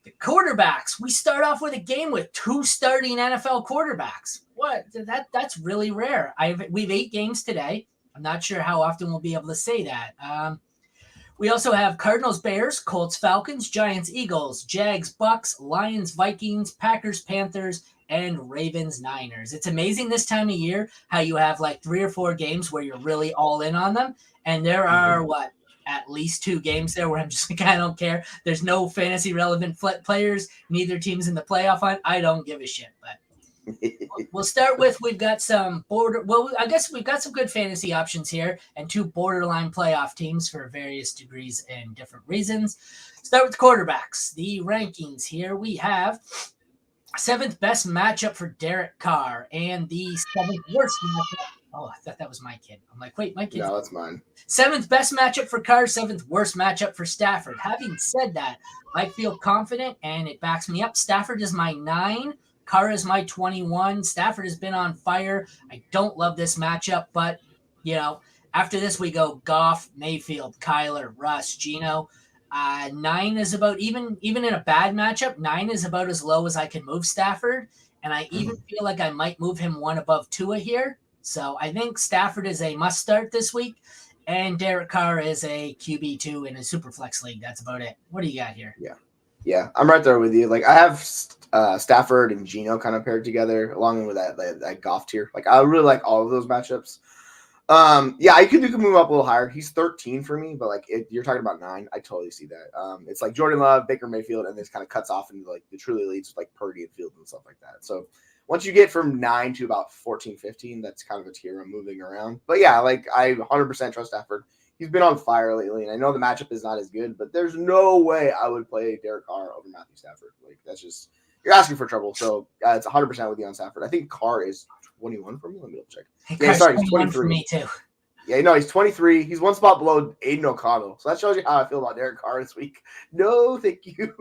The quarterbacks. We start off with a game with 2 starting NFL quarterbacks. What? That's really rare. We've 8 games today. I'm not sure how often we'll be able to say that. We also have Cardinals, Bears, Colts, Falcons, Giants, Eagles, Jags, Bucks, Lions, Vikings, Packers, Panthers, and Ravens, Niners. It's amazing this time of year how you have like 3 or 4 games where you're really all in on them. And there are at least 2 games there where I'm just like, I don't care. There's no fantasy relevant players. Neither team's in the playoff hunt. I don't give a shit. But we'll start with, we've got some I guess we've got some good fantasy options here and 2 borderline playoff teams for various degrees and different reasons. Start with quarterbacks. The rankings here, we have 7th best matchup for Derek Carr and the 7th worst matchup. Oh, I thought that was my kid. I'm like, wait, my kid. No, that's mine. 7th best matchup for Carr, 7th worst matchup for Stafford. Having said that, I feel confident and it backs me up. Stafford is my 9. Carr is my 21. Stafford has been on fire. I don't love this matchup, but, after this we go Goff, Mayfield, Kyler, Russ, Geno. 9 is about, even in a bad matchup, 9 is about as low as I can move Stafford, and I even feel like I might move him 1 above Tua here. So I think Stafford is a must-start this week, and Derek Carr is a QB2 in a Superflex league. That's about it. What do you got here? Yeah, I'm right there with you. Like, I have Stafford and Geno kind of paired together, along with that Goff tier. Like, I really like all of those matchups. You can move up a little higher. He's 13 for me, but you're talking about 9. I totally see that. It's like Jordan Love, Baker Mayfield, and this kind of cuts off into like the truly elites with like Purdy and Fields and stuff like that. So once you get from 9 to about 14, 15, that's kind of a tier I'm moving around. But yeah, like I 100% trust Stafford. He's been on fire lately, and I know the matchup is not as good, but there's no way I would play Derek Carr over Matthew Stafford. Like, that's just, you're asking for trouble. So it's 100% with you on Stafford. I think Carr is 21 for me. Let me double check. He's 23 for me too. Yeah, no, he's 23. He's 1 spot below Aiden O'Connell. So that shows you how I feel about Derek Carr this week. No, thank you.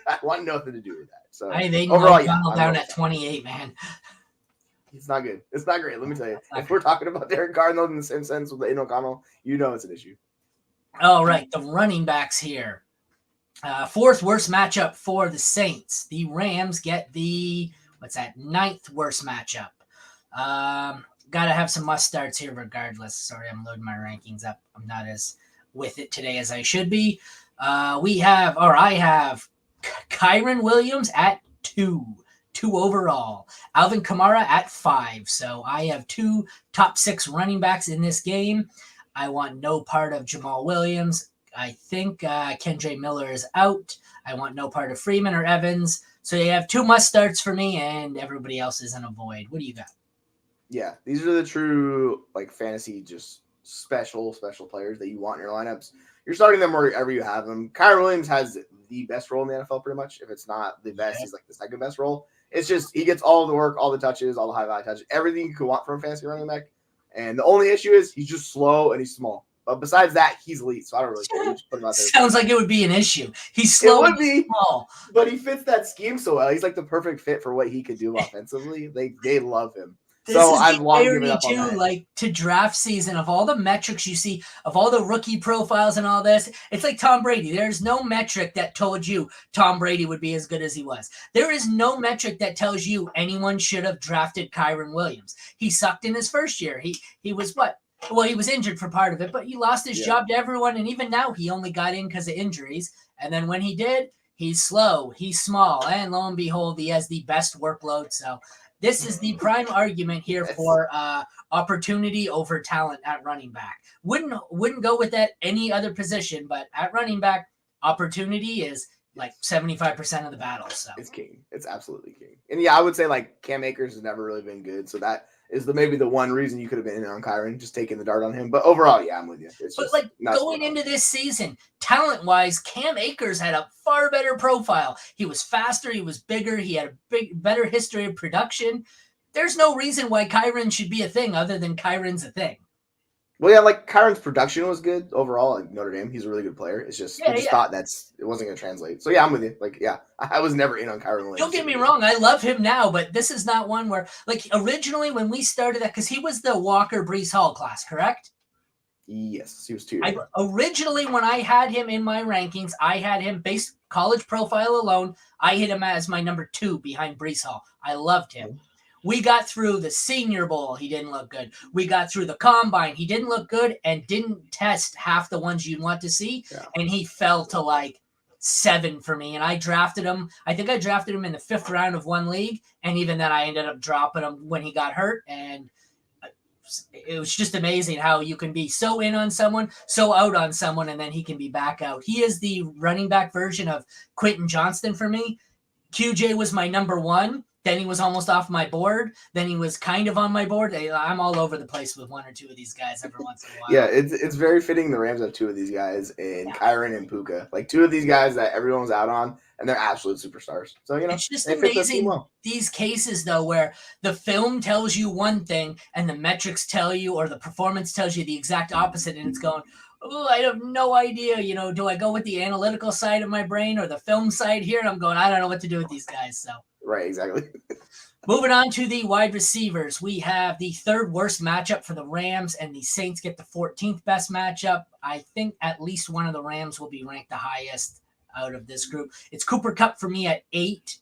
I want nothing to do with that. So I have Aiden O'Connell down at 28, man. It's not good. It's not great. Let me tell you. If we're talking about Derek Carr in the same sense with Aiden O'Connell, it's an issue. All right, the running backs here. 4th worst matchup for the Saints. The Rams get the 9th worst matchup. Got to have some must starts here regardless. Sorry, I'm loading my rankings up. I'm not as with it today as I should be. I have Kyren Williams at 2 overall. Alvin Kamara at 5. So I have 2 top 6 running backs in this game. I want no part of Jamal Williams. I think Kendre Miller is out. I want no part of Freeman or Evans. So you have 2 must starts for me, and everybody else is in a void. What do you got? Yeah, these are the true fantasy just special players that you want in your lineups. You're starting them wherever you have them. Kyren Williams has the best role in the NFL pretty much. If it's not the best, he's like the second best role. It's just he gets all the work, all the touches, all the high value touches, everything you could want from a fantasy running back. And the only issue is he's just slow and he's small. But besides that, he's elite, so I don't really care. You just put him out there. Sounds like it would be an issue. He's slow and small. But he fits that scheme so well. He's like the perfect fit for what he could do offensively. They love him. This is the irony too, to draft season, of all the metrics you see, of all the rookie profiles and all this, it's like Tom Brady. There's no metric that told you Tom Brady would be as good as he was. There is no metric that tells you anyone should have drafted Kyren Williams. He sucked in his first year. He was what? Well, he was injured for part of it, but he lost his job to everyone, and even now he only got in because of injuries. And then when he did, he's slow, he's small, and lo and behold, he has the best workload. So this is the prime argument here for opportunity over talent at running back. Wouldn't go with that any other position, but at running back, opportunity is like 75% of the battle. So it's king. It's absolutely king. And yeah, I would say Cam Akers has never really been good. So that is maybe the one reason you could have been in on Kyren, just taking the dart on him. But overall, yeah, I'm with you. It's but going into this season, talent-wise, Cam Akers had a far better profile. He was faster, he was bigger, he had a better history of production. There's no reason why Kyren should be a thing other than Kyren's a thing. Well, yeah, Kyren's production was good overall at Notre Dame. He's a really good player. It's just thought it wasn't going to translate. So yeah, I'm with you. I was never in on Kyren Williams. Don't get me wrong, I love him now, but this is not one where originally when we started that, because he was the Walker Brees Hall class, correct? Yes, he was 2 years ago. Originally, when I had him in my rankings, I had him based college profile alone. I hit him as my number 2 behind Breece Hall. I loved him. We got through the Senior Bowl. He didn't look good. We got through the Combine. He didn't look good and didn't test half the ones you'd want to see. Yeah. And he fell to like 7 for me. And I drafted him. I think I drafted him in the 5th round of one league. And even then, I ended up dropping him when he got hurt. And it was just amazing how you can be so in on someone, so out on someone, and then he can be back out. He is the running back version of Quentin Johnston for me. QJ was my number 1. Then he was almost off my board. Then he was kind of on my board. I'm all over the place with 1 or 2 of these guys every once in a while. Yeah, it's very fitting the Rams have 2 of these guys in Kyren and Puka. Like 2 of these guys that everyone's out on, and they're absolute superstars. So, it's just amazing these cases, though, where the film tells you one thing and the metrics tell you, or the performance tells you the exact opposite, and it's going, oh, I have no idea. Do I go with the analytical side of my brain or the film side here? And I'm going, I don't know what to do with these guys. So. Right, exactly. Moving on to the wide receivers, we have the 3rd worst matchup for the Rams, and the Saints get the 14th best matchup. I think at least one of the Rams will be ranked the highest out of this group. It's Cooper Kupp for me at 8.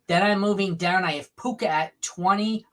Then I'm moving down. I have Puka at 20.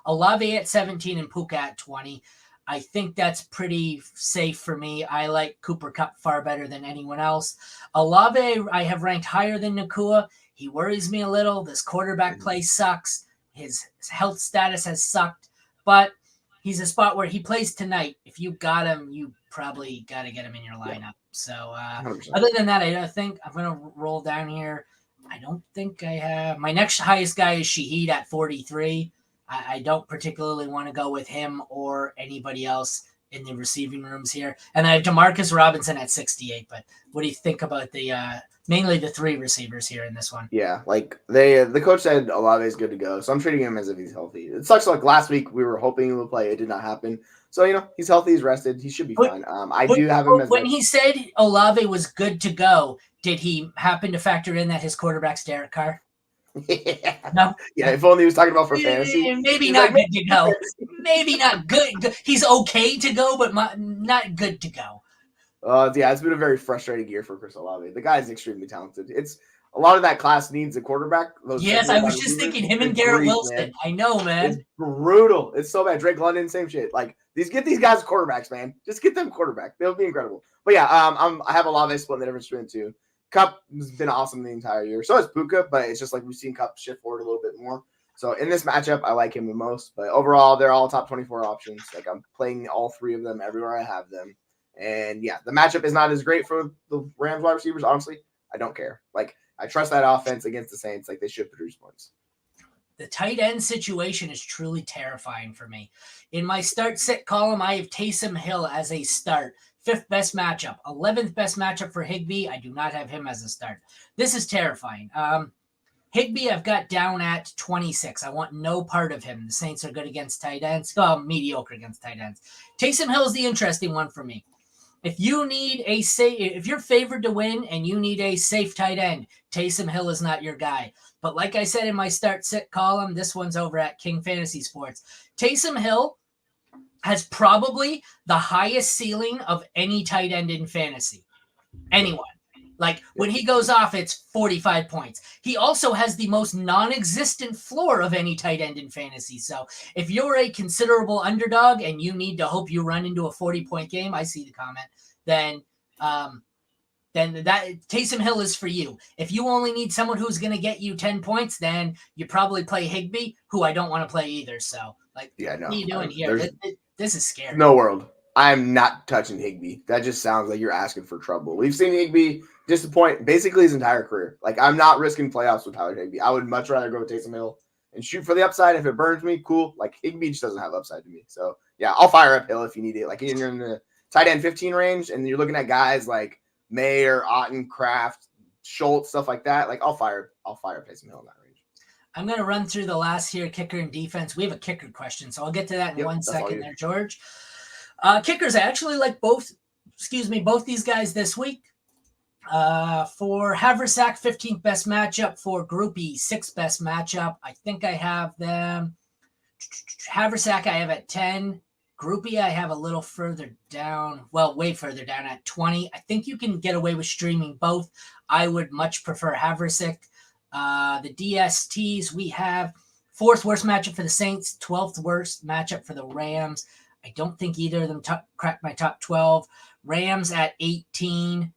Olave at 17 and Puka at 20. I think that's pretty safe for me. I like Cooper Kupp far better than anyone else. Olave I have ranked higher than Nacua. He worries me a little. This quarterback play sucks. His health status has sucked. But he's a spot where he plays tonight. If you got him, you probably got to get him in your lineup. So other than that, I think I'm going to roll down here. I don't think I have. My next highest guy is Shaheed at 43. I don't particularly want to go with him or anybody else in the receiving rooms here. And I have Demarcus Robinson at 68. But what do you think about mainly the 3 receivers here in this one? Yeah, like the coach said Olave is good to go. So I'm treating him as if he's healthy. It sucks like last week we were hoping he would play. It did not happen. So, he's healthy. He's rested. He should be fine. I do have him as when he said Olave was good to go, did he happen to factor in that his quarterback's Derek Carr? Yeah. No. Yeah, if only he was talking about for fantasy. Maybe not good to go. Maybe not good. He's okay to go, but not good to go. Yeah, it's been a very frustrating year for Chris Olave. The guy is extremely talented. It's a lot of that class needs a quarterback. Yes, I was just thinking him and Garrett Wilson. Man. I know, man. It's brutal. It's so bad. Drake London, same shit. Like get these guys quarterbacks, man. Just get them quarterback. They'll be incredible. But yeah, I have Olave splitting the difference between the 2. Kupp has been awesome the entire year. So has Puka, but it's just like we've seen Kupp shift forward a little bit more. So in this matchup, I like him the most. But overall, they're all top 24 options. Like I'm playing all 3 of them everywhere I have them. And yeah, the matchup is not as great for the Rams wide receivers. Honestly, I don't care. Like I trust that offense against the Saints. Like they should produce points. The tight end situation is truly terrifying for me. In my start-sit column, I have Taysom Hill as a start. 5th best matchup. 11th best matchup for Higbee. I do not have him as a start. This is terrifying. Higbee I've got down at 26. I want no part of him. The Saints are good against tight ends. Mediocre against tight ends. Taysom Hill is the interesting one for me. If you need if you're favored to win and you need a safe tight end, Taysom Hill is not your guy. But like I said in my start-sit column, this one's over at King Fantasy Sports. Taysom Hill has probably the highest ceiling of any tight end in fantasy. Anyone. Like when he goes off, it's 45 points. He also has the most non-existent floor of any tight end in fantasy. So if you're a considerable underdog and you need to hope you run into a 40-point game, I see the comment, then that Taysom Hill is for you. If you only need someone who's going to get you 10 points, then you probably play Higbee, who I don't want to play either. So what are you doing here? This is scary. No world. I'm not touching Higbee. That just sounds like you're asking for trouble. We've seen Higbee disappoint basically his entire career. Like, I'm not risking playoffs with Tyler Higbee. I would much rather go with Taysom Hill and shoot for the upside. If it burns me, cool. Like, Higbee just doesn't have upside to me. So, yeah, I'll fire up Hill if you need it. Like, you're in the tight end 15 range, and you're looking at guys like Mayer, Otten, Kraft, Schultz, stuff like that. Like, I'll fire up Taysom Hill in that range. I'm going to run through the last here, kicker and defense. We have a kicker question, so I'll get to that in 1 second there, George. Kickers, I actually like both these guys this week. For Haversack, 15th best matchup. For Groupie, 6th best matchup. I think I have them. Haversack I have at 10. Groupie, I have a little further down, well, way further down at 20. I think you can get away with streaming both. I would much prefer Havrisik. The DSTs, we have fourth worst matchup for the Saints, 12th worst matchup for the Rams. I don't think either of them cracked my top 12. Rams at 18,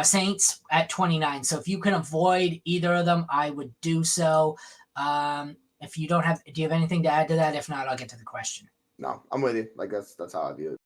Saints at 29. So if you can avoid either of them, I would do so. If you don't have, do you have anything to add to that? If not, I'll get to the question. No, I'm with you. Like that's how I view it.